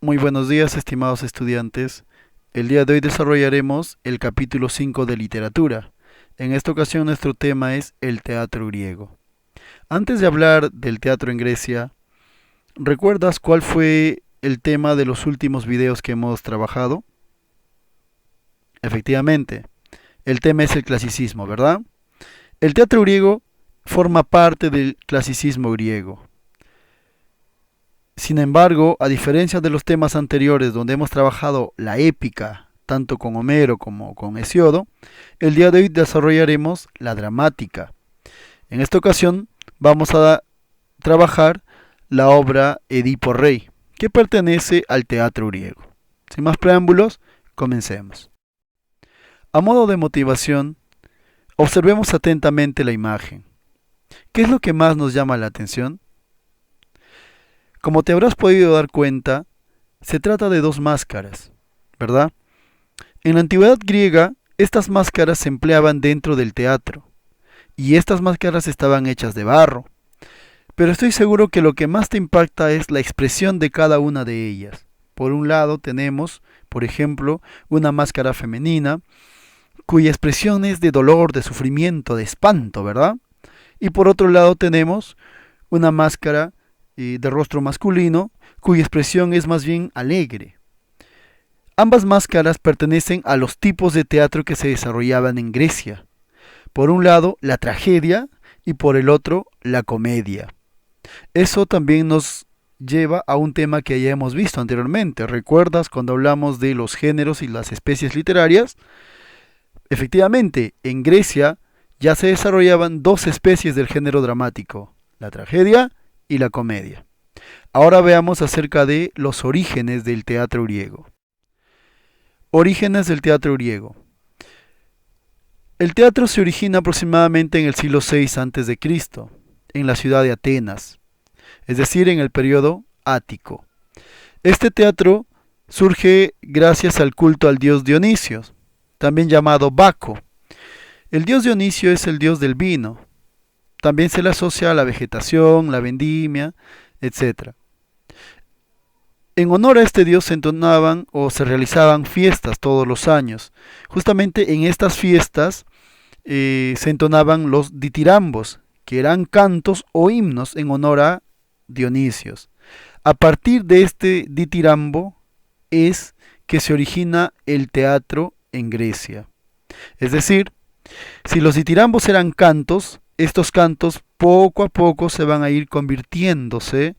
Muy buenos días, estimados estudiantes. El día de hoy desarrollaremos el capítulo 5 de literatura. En esta ocasión nuestro tema es el teatro griego. Antes de hablar del teatro en Grecia, ¿recuerdas cuál fue el tema de los últimos videos que hemos trabajado? Efectivamente, el tema es el clasicismo, ¿verdad? El teatro griego forma parte del clasicismo griego. Sin embargo, a diferencia de los temas anteriores donde hemos trabajado la épica, tanto con Homero como con Hesiodo, el día de hoy desarrollaremos la dramática. En esta ocasión vamos a trabajar la obra Edipo Rey, que pertenece al teatro griego. Sin más preámbulos, comencemos. A modo de motivación, observemos atentamente la imagen. ¿Qué es lo que más nos llama la atención? Como te habrás podido dar cuenta, se trata de dos máscaras, ¿verdad? En la antigüedad griega, estas máscaras se empleaban dentro del teatro, y estas máscaras estaban hechas de barro. Pero estoy seguro que lo que más te impacta es la expresión de cada una de ellas. Por un lado tenemos, por ejemplo, una máscara femenina, cuya expresión es de dolor, de sufrimiento, de espanto, ¿verdad? Y por otro lado tenemos una máscara de rostro masculino, cuya expresión es más bien alegre. Ambas máscaras pertenecen a los tipos de teatro que se desarrollaban en Grecia. Por un lado, la tragedia y por el otro, la comedia. Eso también nos lleva a un tema que ya hemos visto anteriormente. ¿Recuerdas cuando hablamos de los géneros y las especies literarias? Efectivamente, en Grecia ya se desarrollaban dos especies del género dramático, la tragedia y la comedia. Ahora veamos acerca de los orígenes del teatro griego. Orígenes del teatro griego. El teatro se origina aproximadamente en el siglo VI a.C., en la ciudad de Atenas, es decir, en el periodo ático. Este teatro surge gracias al culto al dios Dionisio, también llamado Baco. El dios Dionisio es el dios del vino. También se le asocia a la vegetación, la vendimia, etc. En honor a este dios se entonaban o se realizaban fiestas todos los años. Justamente en estas fiestas se entonaban los ditirambos, que eran cantos o himnos en honor a Dionisios. A partir de este ditirambo es que se origina el teatro en Grecia. Es decir, si los ditirambos eran cantos, estos cantos poco a poco se van a ir convirtiéndose,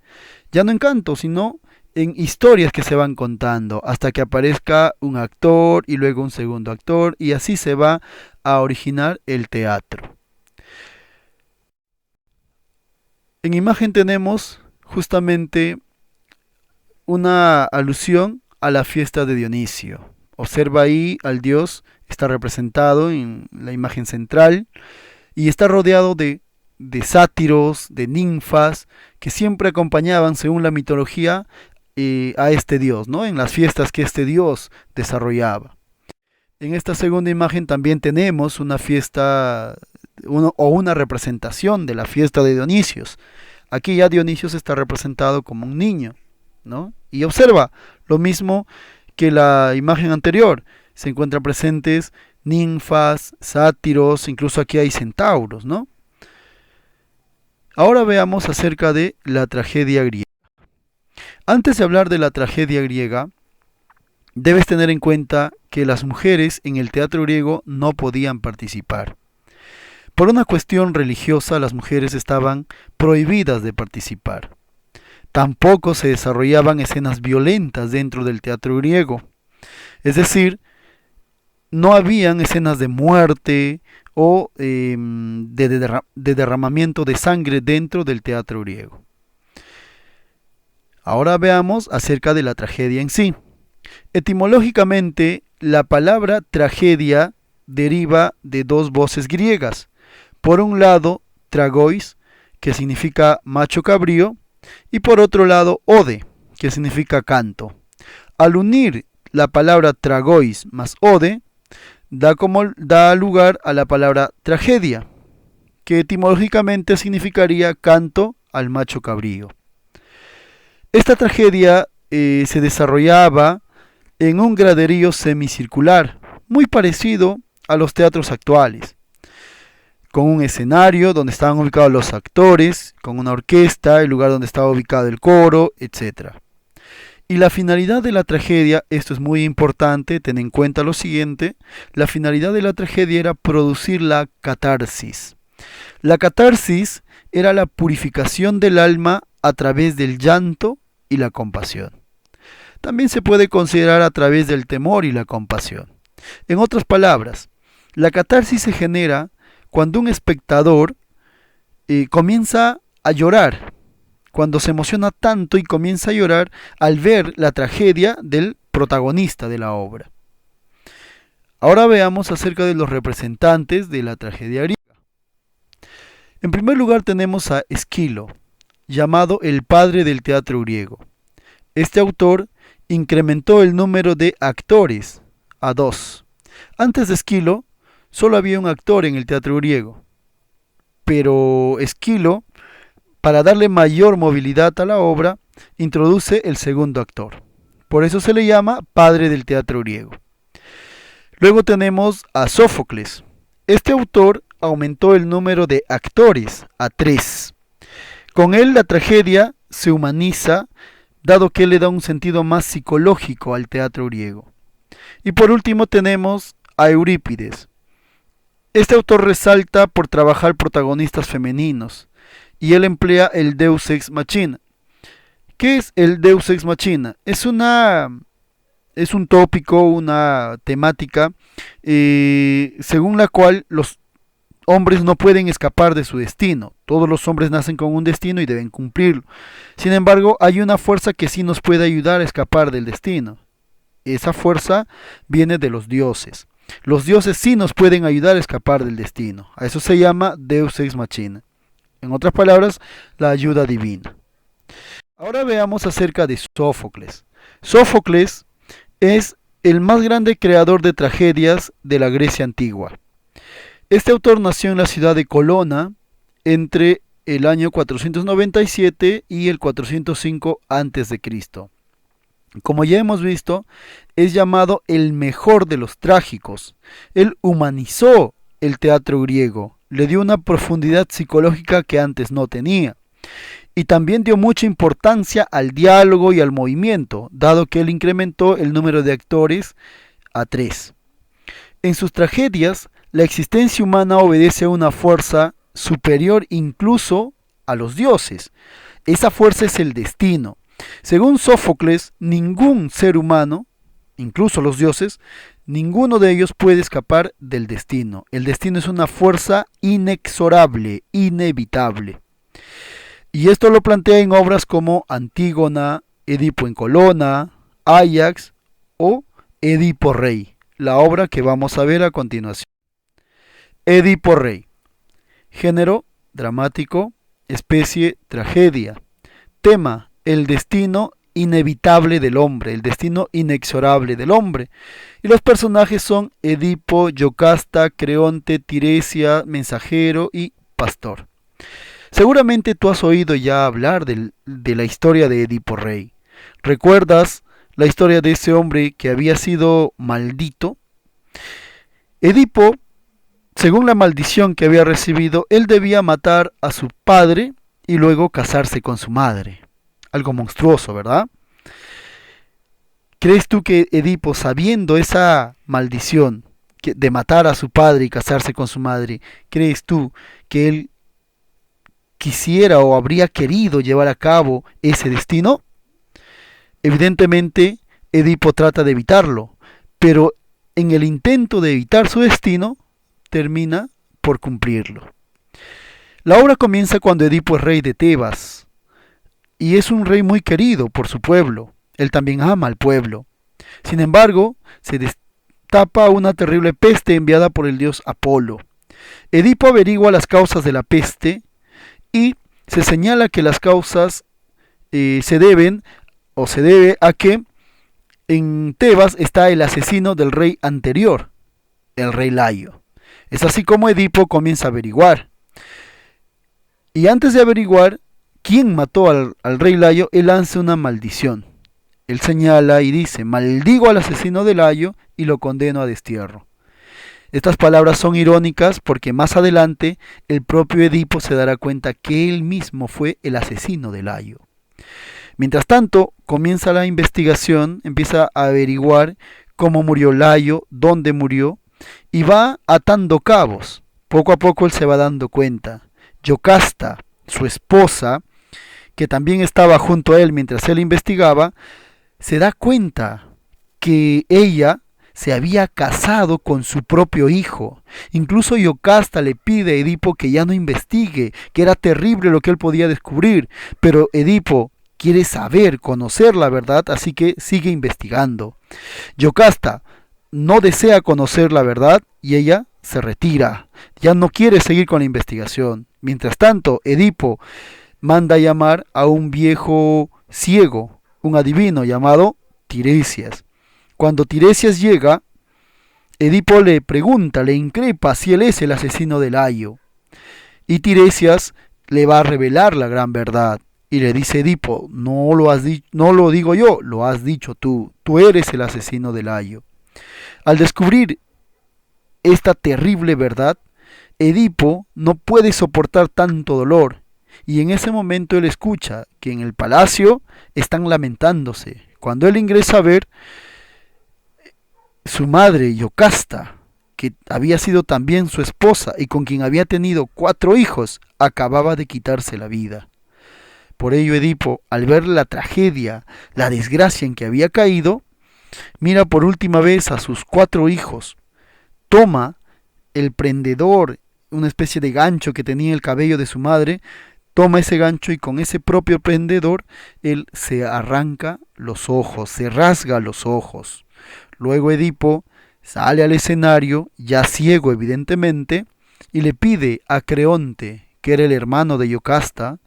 ya no en cantos, sino en historias que se van contando, hasta que aparezca un actor y luego un segundo actor, y así se va a originar el teatro. En imagen tenemos justamente una alusión a la fiesta de Dionisio. Observa ahí al dios, está representado en la imagen central, y está rodeado de sátiros, de ninfas, que siempre acompañaban, según la mitología, a este dios, ¿no? En las fiestas que este dios desarrollaba. En esta segunda imagen también tenemos una fiesta o una representación de la fiesta de Dionisios. Aquí ya Dionisios está representado como un niño, ¿no? Y observa lo mismo que la imagen anterior. Se encuentran presentes ninfas, sátiros, incluso aquí hay centauros, ¿no? Ahora veamos acerca de la tragedia griega. Antes de hablar de la tragedia griega, debes tener en cuenta que las mujeres en el teatro griego no podían participar. Por una cuestión religiosa, las mujeres estaban prohibidas de participar. Tampoco se desarrollaban escenas violentas dentro del teatro griego. Es decir, no habían escenas de muerte o de derramamiento de sangre dentro del teatro griego. Ahora veamos acerca de la tragedia en sí. Etimológicamente, la palabra tragedia deriva de dos voces griegas. Por un lado, tragois, que significa macho cabrío, y por otro lado, ode, que significa canto. Al unir la palabra tragois más ode, da lugar a la palabra tragedia, que etimológicamente significaría canto al macho cabrío. Esta tragedia se desarrollaba en un graderío semicircular, muy parecido a los teatros actuales, con un escenario donde estaban ubicados los actores, con una orquesta, el lugar donde estaba ubicado el coro, etc. Y la finalidad de la tragedia, esto es muy importante, ten en cuenta lo siguiente, la finalidad de la tragedia era producir la catarsis. La catarsis era la purificación del alma a través del llanto y la compasión. También se puede considerar a través del temor y la compasión. En otras palabras, la catarsis se genera cuando un espectador comienza a llorar, cuando se emociona tanto y comienza a llorar al ver la tragedia del protagonista de la obra. Ahora veamos acerca de los representantes de la tragedia griega. En primer lugar tenemos a Esquilo, llamado el padre del teatro griego. Este autor incrementó el número de actores a 2. Antes de Esquilo, solo había un actor en el teatro griego. Pero Esquilo, para darle mayor movilidad a la obra, introduce el segundo actor. Por eso se le llama padre del teatro griego. Luego tenemos a Sófocles. Este autor aumentó el número de actores a 3. Con él la tragedia se humaniza, dado que él le da un sentido más psicológico al teatro griego. Y por último tenemos a Eurípides. Este autor resalta por trabajar protagonistas femeninos, y él emplea el Deus Ex Machina. ¿Qué es el Deus Ex Machina? Es un tópico, una temática, según la cual los hombres no pueden escapar de su destino. Todos los hombres nacen con un destino y deben cumplirlo. Sin embargo, hay una fuerza que sí nos puede ayudar a escapar del destino. Esa fuerza viene de los dioses. Los dioses sí nos pueden ayudar a escapar del destino. A eso se llama Deus Ex Machina. En otras palabras, la ayuda divina. Ahora veamos acerca de Sófocles. Sófocles es el más grande creador de tragedias de la Grecia antigua. Este autor nació en la ciudad de Colona entre el año 497 y el 405 a.C. Como ya hemos visto, es llamado el mejor de los trágicos. Él humanizó el teatro griego, le dio una profundidad psicológica que antes no tenía. Y también dio mucha importancia al diálogo y al movimiento, dado que él incrementó el número de actores a 3. En sus tragedias, la existencia humana obedece a una fuerza superior incluso a los dioses. Esa fuerza es el destino. Según Sófocles, ningún ser humano, incluso los dioses, ninguno de ellos puede escapar del destino. El destino es una fuerza inexorable, inevitable. Y esto lo plantea en obras como Antígona, Edipo en Colona, Áyax o Edipo Rey, la obra que vamos a ver a continuación. Edipo Rey. Género, dramático. Especie, tragedia. Tema, el destino inevitable del hombre, el destino inexorable del hombre. Y los personajes son Edipo, Yocasta, Creonte, Tiresia, Mensajero y Pastor. Seguramente tú has oído ya hablar de la historia de Edipo Rey. ¿Recuerdas la historia de ese hombre que había sido maldito? Edipo, según la maldición que había recibido, él debía matar a su padre y luego casarse con su madre. Algo monstruoso, ¿verdad? ¿Crees tú que Edipo, sabiendo esa maldición de matar a su padre y casarse con su madre, crees tú que él quisiera o habría querido llevar a cabo ese destino? Evidentemente, Edipo trata de evitarlo, pero en el intento de evitar su destino, termina por cumplirlo. La obra comienza cuando Edipo es rey de Tebas, y es un rey muy querido por su pueblo. Él también ama al pueblo. Sin embargo, se destapa una terrible peste enviada por el dios Apolo. Edipo averigua las causas de la peste y se señala que las causas se debe a que en Tebas está el asesino del rey anterior, el rey Layo. Es así como Edipo comienza a averiguar. Y antes de averiguar quién mató al rey Layo, él lanza una maldición. Él señala y dice: maldigo al asesino de Layo y lo condeno a destierro. Estas palabras son irónicas porque más adelante el propio Edipo se dará cuenta que él mismo fue el asesino de Layo. Mientras tanto, comienza la investigación, empieza a averiguar cómo murió Layo, dónde murió, y va atando cabos. Poco a poco él se va dando cuenta. Yocasta, su esposa, que también estaba junto a él mientras él investigaba, se da cuenta que ella se había casado con su propio hijo. Incluso Yocasta le pide a Edipo que ya no investigue, que era terrible lo que él podía descubrir, pero Edipo quiere saber, conocer la verdad, así que sigue investigando. Yocasta no desea conocer la verdad y ella se retira, ya no quiere seguir con la investigación. Mientras tanto, Edipo manda llamar a un viejo ciego, un adivino llamado Tiresias. Cuando Tiresias llega, Edipo le pregunta, le increpa si él es el asesino de Layo. Y Tiresias le va a revelar la gran verdad. Y le dice: Edipo, no lo digo yo, lo has dicho tú eres el asesino de Layo. Al descubrir esta terrible verdad, Edipo no puede soportar tanto dolor, y en ese momento él escucha que en el palacio están lamentándose. Cuando él ingresa a ver, su madre, Yocasta, que había sido también su esposa y con quien había tenido 4 hijos, acababa de quitarse la vida. Por ello Edipo, al ver la tragedia, la desgracia en que había caído, mira por última vez a sus 4 hijos, toma el prendedor, una especie de gancho que tenía el cabello de su madre, toma ese gancho y con ese propio prendedor él se arranca los ojos, se rasga los ojos. Luego Edipo sale al escenario, ya ciego evidentemente, y le pide a Creonte, que era el hermano de Yocasta,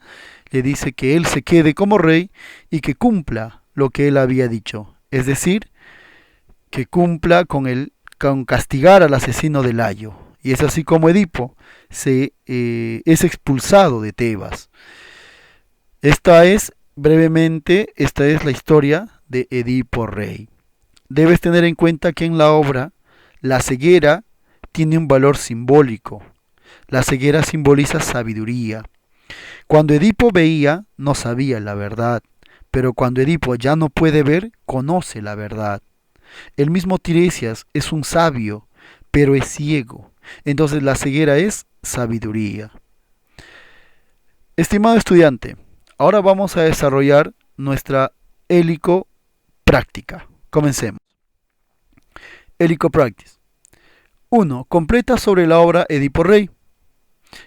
le dice que él se quede como rey y que cumpla lo que él había dicho, es decir, que cumpla con castigar al asesino de Layo. Y es así como Edipo es expulsado de Tebas. Esta es la historia de Edipo Rey. Debes tener en cuenta que en la obra la ceguera tiene un valor simbólico. La ceguera simboliza sabiduría. Cuando Edipo veía, no sabía la verdad, pero cuando Edipo ya no puede ver, conoce la verdad. El mismo Tiresias es un sabio, pero es ciego. Entonces la ceguera es sabiduría. Estimado estudiante, ahora vamos a desarrollar nuestra helicopráctica. Comencemos. Helicopractice. 1. Completa sobre la obra Edipo Rey.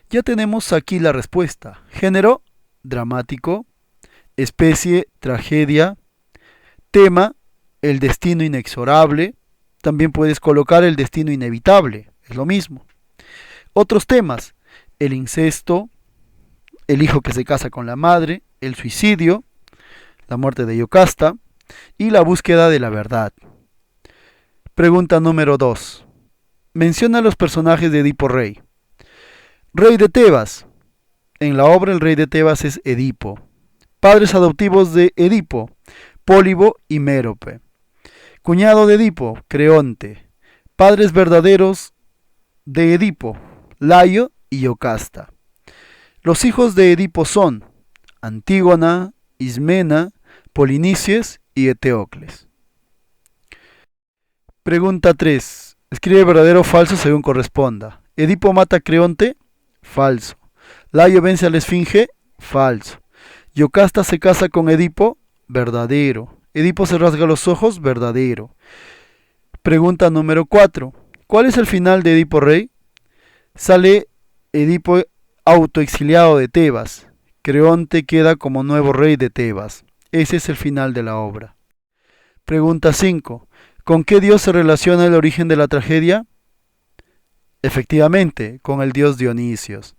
Ya tenemos aquí la respuesta. Género, dramático. Especie, tragedia. Tema, el destino inexorable. También puedes colocar el destino inevitable. Es lo mismo. Otros temas, el incesto, el hijo que se casa con la madre, el suicidio, la muerte de Yocasta y la búsqueda de la verdad. Pregunta número 2. Menciona los personajes de Edipo Rey. Rey de Tebas. En la obra el rey de Tebas es Edipo. Padres adoptivos de Edipo, Pólibo y Mérope. Cuñado de Edipo, Creonte. Padres verdaderos de Edipo, Layo y Yocasta. Los hijos de Edipo son Antígona, Ismena, Polinices y Eteocles. Pregunta 3. Escribe verdadero o falso según corresponda. Edipo mata a Creonte, falso. Layo vence a la Esfinge, falso. Yocasta se casa con Edipo, verdadero. Edipo se rasga los ojos, verdadero. Pregunta número 4. ¿Cuál es el final de Edipo Rey? Sale Edipo autoexiliado de Tebas. Creonte queda como nuevo rey de Tebas. Ese es el final de la obra. Pregunta 5. ¿Con qué dios se relaciona el origen de la tragedia? Efectivamente, con el dios Dionisios.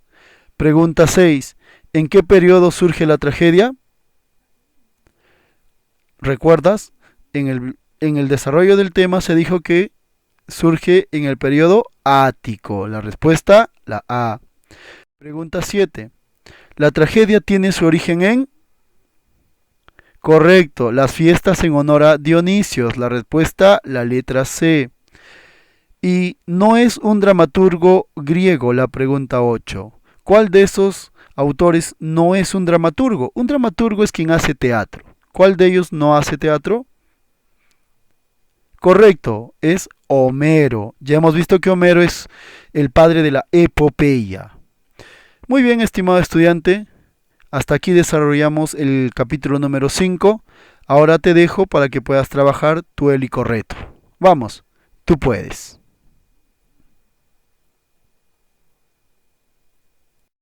Pregunta 6. ¿En qué periodo surge la tragedia? ¿Recuerdas? En el desarrollo del tema se dijo que surge en el periodo ático. La respuesta, la A. Pregunta 7. La tragedia tiene su origen en... Correcto, las fiestas en honor a Dionisios. La respuesta, la letra C. Y no es un dramaturgo griego, la pregunta 8. ¿Cuál de esos autores no es un dramaturgo? Un dramaturgo es quien hace teatro. ¿Cuál de ellos no hace teatro? Correcto, es Homero. Ya hemos visto que Homero es el padre de la epopeya. Muy bien, estimado estudiante. Hasta aquí desarrollamos el capítulo número 5. Ahora te dejo para que puedas trabajar tu helicorreto. Vamos, tú puedes.